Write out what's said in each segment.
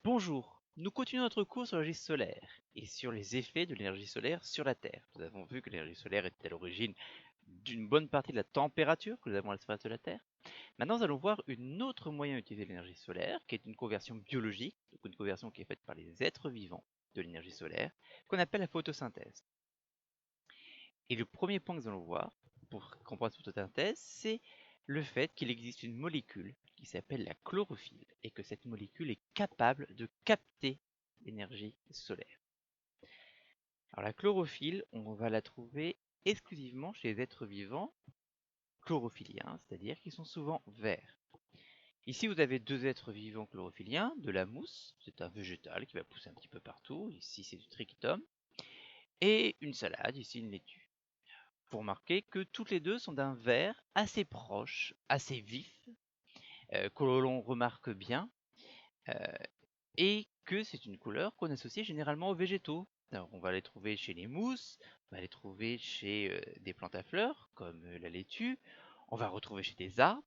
Bonjour, nous continuons notre cours sur l'énergie solaire et sur les effets de l'énergie solaire sur la Terre. Nous avons vu que l'énergie solaire était à l'origine d'une bonne partie de la température que nous avons à la surface de la Terre. Maintenant, nous allons voir un autre moyen d'utiliser l'énergie solaire, qui est une conversion biologique, donc une conversion qui est faite par les êtres vivants de l'énergie solaire, qu'on appelle la photosynthèse. Et le premier point que nous allons voir, pour comprendre cette photosynthèse, c'est le fait qu'il existe une molécule qui s'appelle la chlorophylle, et que cette molécule est capable de capter l'énergie solaire. Alors la chlorophylle, on va la trouver exclusivement chez les êtres vivants chlorophylliens, c'est-à-dire qu'ils sont souvent verts. Ici, vous avez deux êtres vivants chlorophylliens, de la mousse, c'est un végétal qui va pousser un petit peu partout, ici c'est du trichotome, et une salade, ici une laitue. Vous remarquez que toutes les deux sont d'un vert assez proche, assez vif, que l'on remarque bien, et que c'est une couleur qu'on associe généralement aux végétaux. Alors, on va les trouver chez les mousses, on va les trouver chez des plantes à fleurs, comme la laitue, on va retrouver chez des arbres,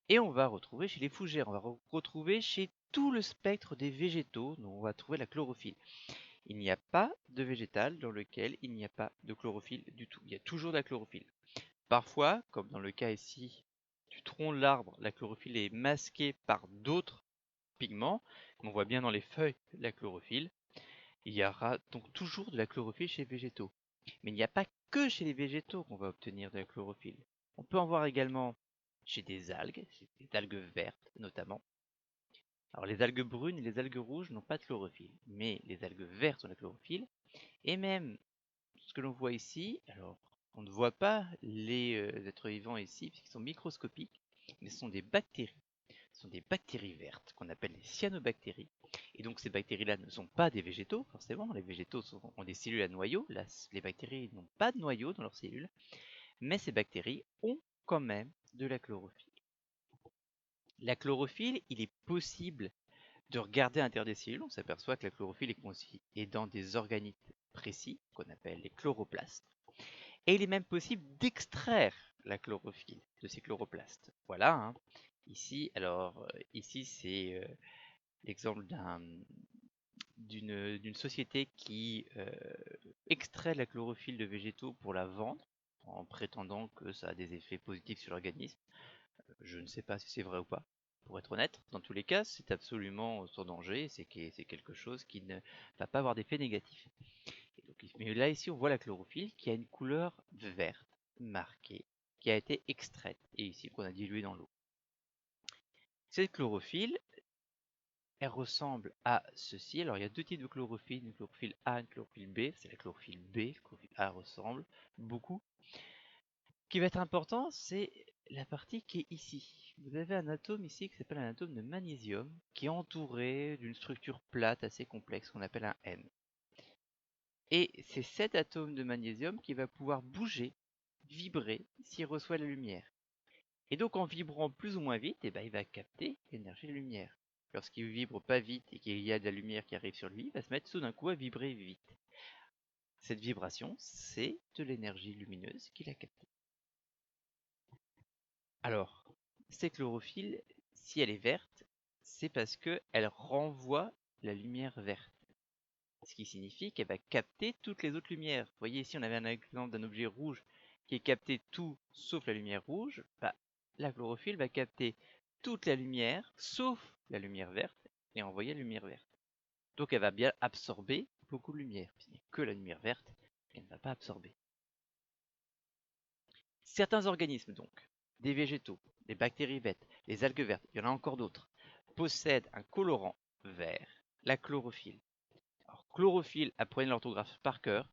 et on va retrouver chez les fougères, on va retrouver chez tout le spectre des végétaux, dont on va trouver la chlorophylle. Il n'y a pas de végétal dans lequel il n'y a pas de chlorophylle du tout. Il y a toujours de la chlorophylle. Parfois, comme dans le cas ici du tronc de l'arbre, la chlorophylle est masquée par d'autres pigments. On voit bien dans les feuilles de la chlorophylle. Il y aura donc toujours de la chlorophylle chez les végétaux. Mais il n'y a pas que chez les végétaux qu'on va obtenir de la chlorophylle. On peut en voir également chez des algues vertes notamment. Alors les algues brunes et les algues rouges n'ont pas de chlorophylle, mais les algues vertes ont la chlorophylle. Et même ce que l'on voit ici, alors on ne voit pas les êtres vivants ici puisqu'ils sont microscopiques, mais ce sont des bactéries. Ce sont des bactéries vertes qu'on appelle les cyanobactéries. Et donc ces bactéries-là ne sont pas des végétaux, forcément. Les végétaux ont des cellules à noyau. Là, les bactéries n'ont pas de noyau dans leurs cellules. Mais ces bactéries ont quand même de la chlorophylle. La chlorophylle, il est possible de regarder à l'intérieur des cellules. On s'aperçoit que la chlorophylle est dans des organites précis, qu'on appelle les chloroplastes. Et il est même possible d'extraire la chlorophylle de ces chloroplastes. Voilà. Ici, ici c'est l'exemple d'une société qui extrait la chlorophylle de végétaux pour la vendre en prétendant que ça a des effets positifs sur l'organisme. Je ne sais pas si c'est vrai ou pas, pour être honnête. Dans tous les cas, c'est absolument sans danger, c'est quelque chose qui ne va pas avoir d'effet négatif. Mais là, ici, on voit la chlorophylle qui a une couleur verte marquée, qui a été extraite, et ici qu'on a diluée dans l'eau. Cette chlorophylle, elle ressemble à ceci. Alors, il y a deux types de chlorophylle, une chlorophylle A et une chlorophylle B. C'est la chlorophylle B, la chlorophylle A ressemble beaucoup. Ce qui va être important, c'est la partie qui est ici. Vous avez un atome ici qui s'appelle un atome de magnésium, qui est entouré d'une structure plate assez complexe qu'on appelle un N. Et c'est cet atome de magnésium qui va pouvoir bouger, vibrer, s'il reçoit la lumière. Et donc en vibrant plus ou moins vite, il va capter l'énergie de la lumière. Lorsqu'il vibre pas vite et qu'il y a de la lumière qui arrive sur lui, il va se mettre tout d'un coup à vibrer vite. Cette vibration, c'est de l'énergie lumineuse qu'il a captée. Alors, cette chlorophylle, si elle est verte, c'est parce qu'elle renvoie la lumière verte. Ce qui signifie qu'elle va capter toutes les autres lumières. Vous voyez ici, on avait un exemple d'un objet rouge qui est capté tout sauf la lumière rouge. La chlorophylle va capter toute la lumière sauf la lumière verte et envoyer la lumière verte. Donc elle va bien absorber beaucoup de lumière. Il n'y a que la lumière verte qu'elle ne va pas absorber. Certains organismes donc, des végétaux, des bactéries vertes, les algues vertes, il y en a encore d'autres, possèdent un colorant vert, la chlorophylle. Alors, chlorophylle, apprenez l'orthographe par cœur.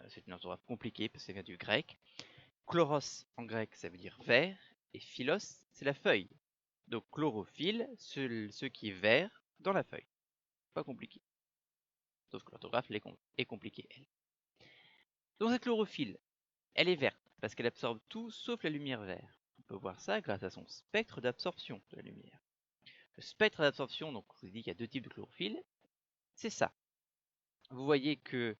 C'est une orthographe compliquée parce que ça vient du grec. Chloros en grec, ça veut dire vert. Et phylos, c'est la feuille. Donc chlorophylle, ce qui est vert dans la feuille. Pas compliqué. Sauf que l'orthographe est compliquée, elle. Donc cette chlorophylle, elle est verte parce qu'elle absorbe tout sauf la lumière verte. On peut voir ça grâce à son spectre d'absorption de la lumière. Le spectre d'absorption, donc je vous ai dit qu'il y a deux types de chlorophylle, c'est ça. Vous voyez que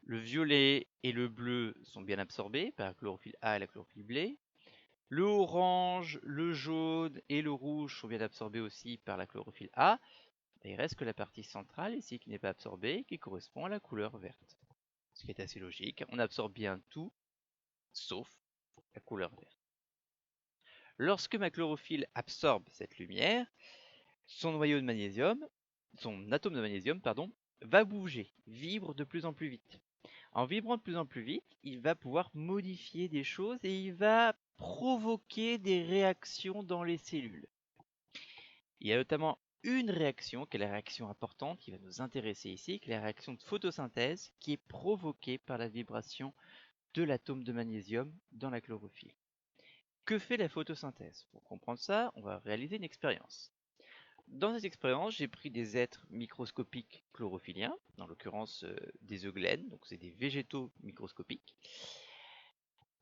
le violet et le bleu sont bien absorbés par la chlorophylle A et la chlorophylle B. Le orange, le jaune et le rouge sont bien absorbés aussi par la chlorophylle A. il reste que la partie centrale ici qui n'est pas absorbée, qui correspond à la couleur verte. Ce qui est assez logique, on absorbe bien tout, sauf la couleur verte. Lorsque ma chlorophylle absorbe cette lumière, son noyau de magnésium, son atome de magnésium, pardon, va bouger, vibre de plus en plus vite. En vibrant de plus en plus vite, il va pouvoir modifier des choses et il va provoquer des réactions dans les cellules. Il y a notamment une réaction, qui est la réaction importante, qui va nous intéresser ici, qui est la réaction de photosynthèse, qui est provoquée par la vibration de l'atome de magnésium dans la chlorophylle. Que fait la photosynthèse? Pour comprendre ça, on va réaliser une expérience. Dans cette expérience, j'ai pris des êtres microscopiques chlorophylliens, dans l'occurrence des eugènes, donc c'est des végétaux microscopiques,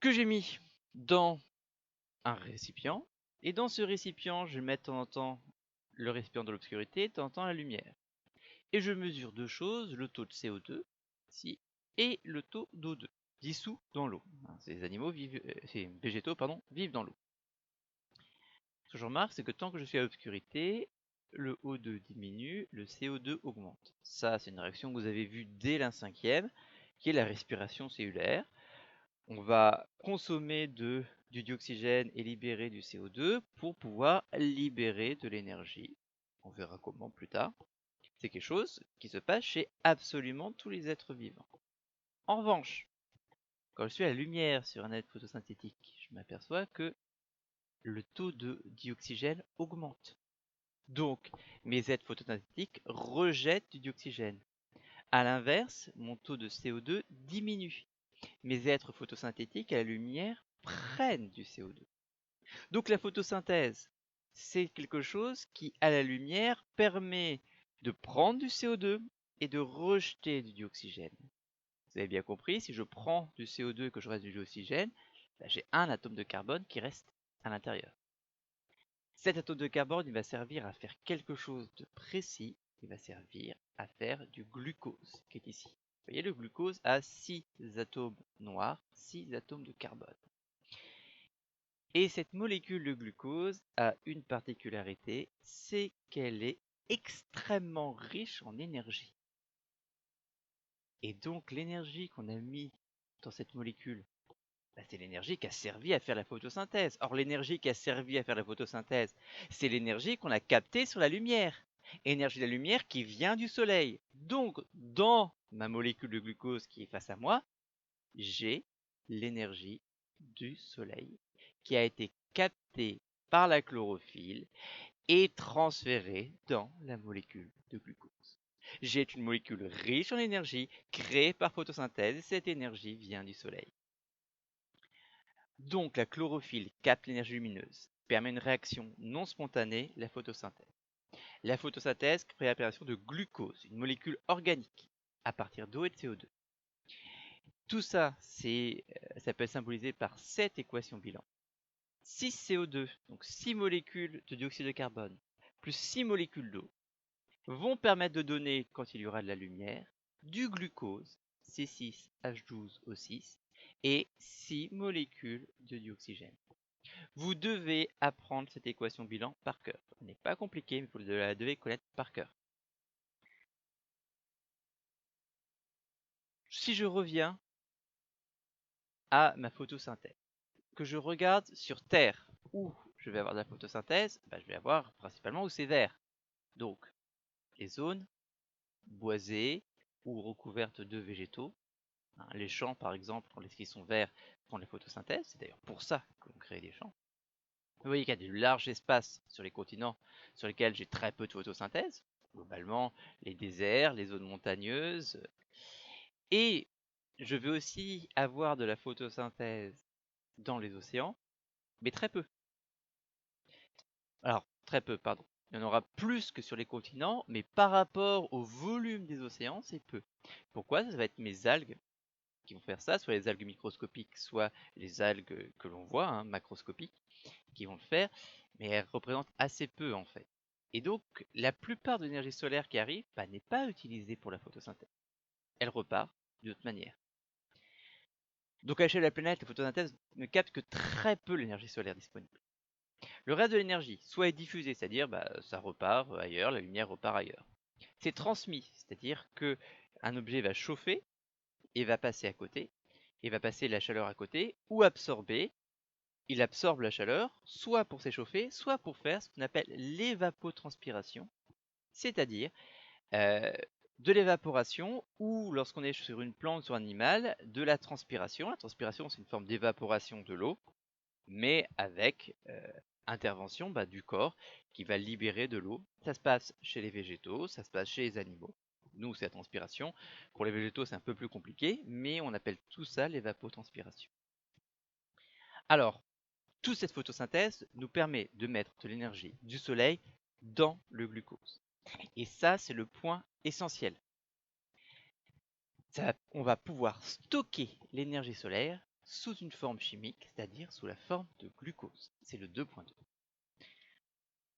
que j'ai mis dans un récipient. Et dans ce récipient, je vais mettre de temps en temps le récipient de l'obscurité, de temps en temps la lumière. Et je mesure deux choses, le taux de CO2 ici, et le taux d'O2, dissous dans l'eau. Ces animaux vivent, ces végétaux vivent dans l'eau. Ce que je remarque, c'est que tant que je suis à l'obscurité, le O2 diminue, le CO2 augmente. Ça, c'est une réaction que vous avez vue dès la 5e, qui est la respiration cellulaire. On va consommer du dioxygène et libérer du CO2 pour pouvoir libérer de l'énergie. On verra comment plus tard. C'est quelque chose qui se passe chez absolument tous les êtres vivants. En revanche, quand je suis à la lumière sur un être photosynthétique, je m'aperçois que le taux de dioxygène augmente. Donc, mes êtres photosynthétiques rejettent du dioxygène. A l'inverse, mon taux de CO2 diminue. Mes êtres photosynthétiques à la lumière prennent du CO2. Donc la photosynthèse, c'est quelque chose qui, à la lumière, permet de prendre du CO2 et de rejeter du dioxygène. Vous avez bien compris, si je prends du CO2 et que je reste du dioxygène, j'ai un atome de carbone qui reste à l'intérieur. Cet atome de carbone, il va servir à faire quelque chose de précis. Il va servir à faire du glucose, qui est ici. Vous voyez, le glucose a 6 atomes noirs, 6 atomes de carbone. Et cette molécule de glucose a une particularité, c'est qu'elle est extrêmement riche en énergie. Et donc l'énergie qu'on a mis dans cette molécule, c'est l'énergie qui a servi à faire la photosynthèse. Or, l'énergie qui a servi à faire la photosynthèse, c'est l'énergie qu'on a captée sur la lumière. Énergie de la lumière qui vient du soleil. Donc, dans ma molécule de glucose qui est face à moi, j'ai l'énergie du soleil qui a été captée par la chlorophylle et transférée dans la molécule de glucose. J'ai une molécule riche en énergie créée par photosynthèse et cette énergie vient du soleil. Donc la chlorophylle capte l'énergie lumineuse, permet une réaction non spontanée, la photosynthèse. La photosynthèse crée l'apparition de glucose, une molécule organique, à partir d'eau et de CO2. Tout ça, ça peut être symbolisé par cette équation bilan. 6 CO2, donc 6 molécules de dioxyde de carbone, plus 6 molécules d'eau, vont permettre de donner, quand il y aura de la lumière, du glucose, C6H12O6, et 6 molécules de dioxygène. Vous devez apprendre cette équation bilan par cœur. Elle n'est pas compliquée, mais vous la devez connaître par cœur. Si je reviens à ma photosynthèse, que je regarde sur Terre, où je vais avoir de la photosynthèse, je vais avoir principalement où c'est vert. Donc, les zones boisées ou recouvertes de végétaux. Les champs, par exemple, quand les sont verts, font la photosynthèse. C'est d'ailleurs pour ça qu'on crée des champs. Vous voyez qu'il y a de larges espaces sur les continents sur lesquels j'ai très peu de photosynthèse. Globalement, les déserts, les zones montagneuses. Et je vais aussi avoir de la photosynthèse dans les océans, mais très peu. Alors, très peu, pardon. Il y en aura plus que sur les continents, mais par rapport au volume des océans, c'est peu. Pourquoi? Ça va être mes algues qui vont faire ça, soit les algues microscopiques, soit les algues que l'on voit, macroscopiques, qui vont le faire, mais elles représentent assez peu en fait. Et donc, la plupart de l'énergie solaire qui arrive n'est pas utilisée pour la photosynthèse. Elle repart d'une autre manière. Donc à l'échelle de la planète, la photosynthèse ne capte que très peu l'énergie solaire disponible. Le reste de l'énergie, soit est diffusé, c'est-à-dire ça repart ailleurs, la lumière repart ailleurs. C'est transmis, c'est-à-dire que un objet va chauffer et va passer à côté, et va passer la chaleur à côté, ou absorber. Il absorbe la chaleur, soit pour s'échauffer, soit pour faire ce qu'on appelle l'évapotranspiration, c'est-à-dire euh, de l'évaporation ou lorsqu'on est sur une plante, sur un animal, de la transpiration. La transpiration, c'est une forme d'évaporation de l'eau, mais avec intervention du corps qui va libérer de l'eau. Ça se passe chez les végétaux, ça se passe chez les animaux. Nous, c'est la transpiration. Pour les végétaux, c'est un peu plus compliqué, mais on appelle tout ça l'évapotranspiration. Alors, toute cette photosynthèse nous permet de mettre de l'énergie du soleil dans le glucose. Et ça, c'est le point essentiel. On va pouvoir stocker l'énergie solaire sous une forme chimique, c'est-à-dire sous la forme de glucose. C'est le 2.2.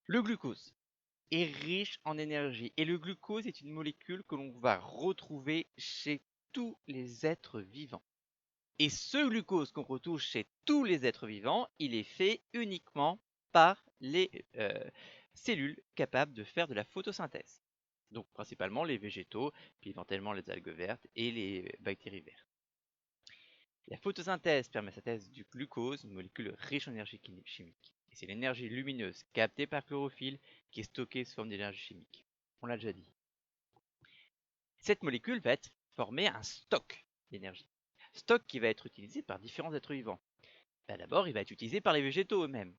Le glucose est riche en énergie et le glucose est une molécule que l'on va retrouver chez tous les êtres vivants. Et ce glucose qu'on retrouve chez tous les êtres vivants, il est fait uniquement par les cellules capables de faire de la photosynthèse. Donc principalement les végétaux, puis éventuellement les algues vertes et les bactéries vertes. La photosynthèse permet la synthèse du glucose, une molécule riche en énergie chimique. Et c'est l'énergie lumineuse captée par chlorophylle qui est stockée sous forme d'énergie chimique. On l'a déjà dit. Cette molécule va être former un stock d'énergie. Stock qui va être utilisé par différents êtres vivants. D'abord, il va être utilisé par les végétaux eux-mêmes.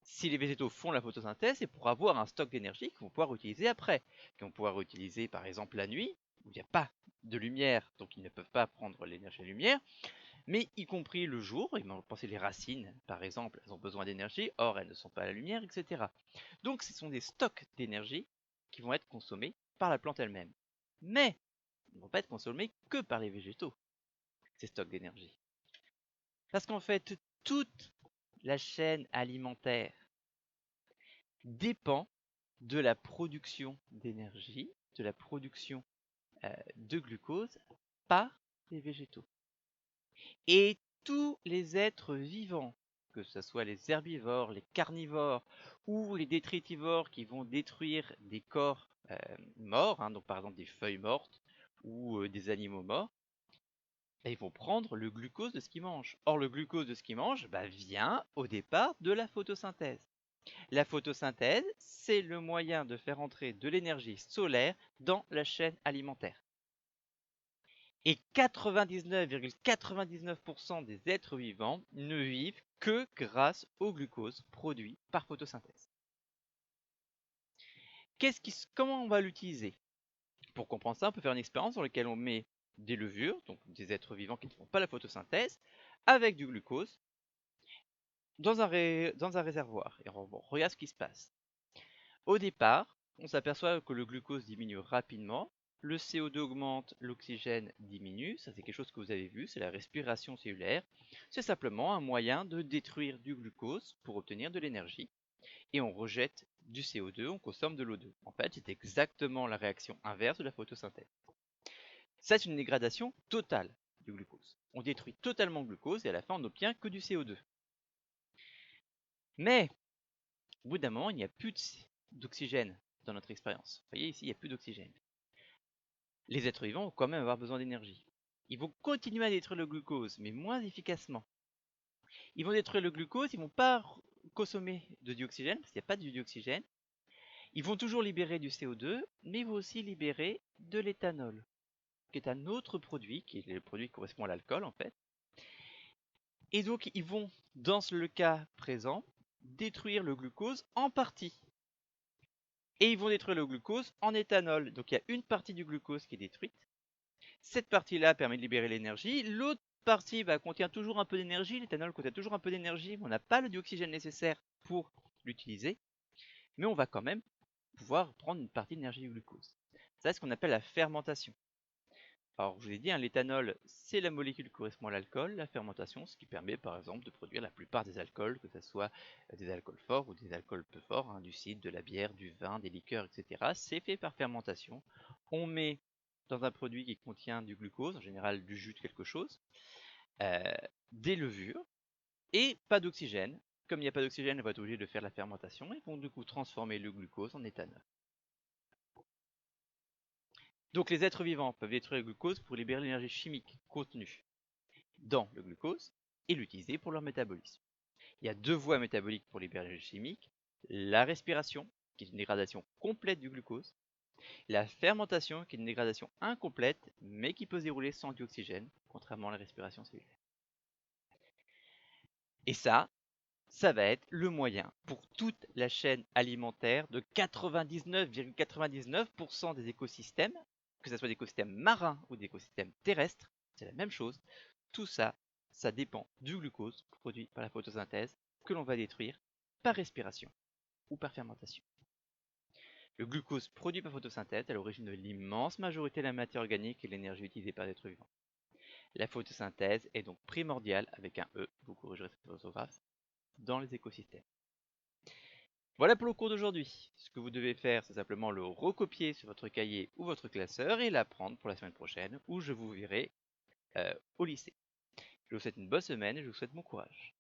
Si les végétaux font la photosynthèse, c'est pour avoir un stock d'énergie qu'ils vont pouvoir utiliser après. Qu'ils vont pouvoir utiliser par exemple la nuit, où il n'y a pas de lumière, donc ils ne peuvent pas prendre l'énergie de la lumière, mais y compris le jour. Ils vont penser les racines, par exemple, elles ont besoin d'énergie, or elles ne sont pas à la lumière, etc. Donc ce sont des stocks d'énergie qui vont être consommés par la plante elle-même. Mais ils ne vont pas être consommés que par les végétaux, ces stocks d'énergie. Parce qu'en fait, toute la chaîne alimentaire dépend de la production d'énergie, de la production de glucose par les végétaux. Et tous les êtres vivants, que ce soit les herbivores, les carnivores ou les détritivores qui vont détruire des corps morts, donc par exemple des feuilles mortes ou des animaux morts, ils vont prendre le glucose de ce qu'ils mangent. Or, le glucose de ce qu'ils mangent vient au départ de la photosynthèse. La photosynthèse, c'est le moyen de faire entrer de l'énergie solaire dans la chaîne alimentaire. Et 99,99% des êtres vivants ne vivent que grâce au glucose produit par photosynthèse. Comment on va l'utiliser? Pour comprendre ça, on peut faire une expérience dans laquelle on met des levures, donc des êtres vivants qui ne font pas la photosynthèse, avec du glucose dans un réservoir. Et on regarde ce qui se passe. Au départ, on s'aperçoit que le glucose diminue rapidement, le CO2 augmente, l'oxygène diminue. Ça, c'est quelque chose que vous avez vu, c'est la respiration cellulaire. C'est simplement un moyen de détruire du glucose pour obtenir de l'énergie. Et on rejette du CO2, on consomme de l'O2. En fait, c'est exactement la réaction inverse de la photosynthèse. Ça, c'est une dégradation totale du glucose. On détruit totalement le glucose et à la fin, on n'obtient que du CO2. Mais, au bout d'un moment, il n'y a plus d'oxygène dans notre expérience. Vous voyez ici, il n'y a plus d'oxygène. Les êtres vivants vont quand même avoir besoin d'énergie. Ils vont continuer à détruire le glucose, mais moins efficacement. Ils vont détruire le glucose, ils ne vont pas consommer de dioxygène, parce qu'il n'y a pas de dioxygène. Ils vont toujours libérer du CO2, mais ils vont aussi libérer de l'éthanol, qui est un autre produit, qui est le produit qui correspond à l'alcool en fait. Et donc ils vont, dans le cas présent, détruire le glucose en partie. Et ils vont détruire le glucose en éthanol. Donc il y a une partie du glucose qui est détruite. Cette partie-là permet de libérer l'énergie. L'autre partie contient toujours un peu d'énergie. L'éthanol contient toujours un peu d'énergie, mais on n'a pas le dioxygène nécessaire pour l'utiliser. Mais on va quand même pouvoir prendre une partie de l'énergie du glucose. C'est ce qu'on appelle la fermentation. Alors, je vous ai dit, l'éthanol, c'est la molécule qui correspond à l'alcool, la fermentation, ce qui permet par exemple de produire la plupart des alcools, que ce soit des alcools forts ou des alcools peu forts, du cidre, de la bière, du vin, des liqueurs, etc. C'est fait par fermentation. On met dans un produit qui contient du glucose, en général du jus de quelque chose, des levures, et pas d'oxygène. Comme il n'y a pas d'oxygène, elles vont être obligées de faire la fermentation et vont du coup transformer le glucose en éthanol. Donc les êtres vivants peuvent détruire le glucose pour libérer l'énergie chimique contenue dans le glucose et l'utiliser pour leur métabolisme. Il y a deux voies métaboliques pour libérer l'énergie chimique, la respiration, qui est une dégradation complète du glucose, la fermentation, qui est une dégradation incomplète, mais qui peut se dérouler sans oxygène, contrairement à la respiration cellulaire. Et ça va être le moyen pour toute la chaîne alimentaire de 99,99% des écosystèmes, que ce soit des écosystèmes marins ou des écosystèmes terrestres, c'est la même chose. Tout ça, ça dépend du glucose produit par la photosynthèse que l'on va détruire par respiration ou par fermentation. Le glucose produit par photosynthèse est à l'origine de l'immense majorité de la matière organique et de l'énergie utilisée par l'être vivant. La photosynthèse est donc primordiale, avec un E, vous corrigerez cette orthographe, dans les écosystèmes. Voilà pour le cours d'aujourd'hui. Ce que vous devez faire, c'est simplement le recopier sur votre cahier ou votre classeur et l'apprendre pour la semaine prochaine, où je vous verrai au lycée. Je vous souhaite une bonne semaine et je vous souhaite bon courage.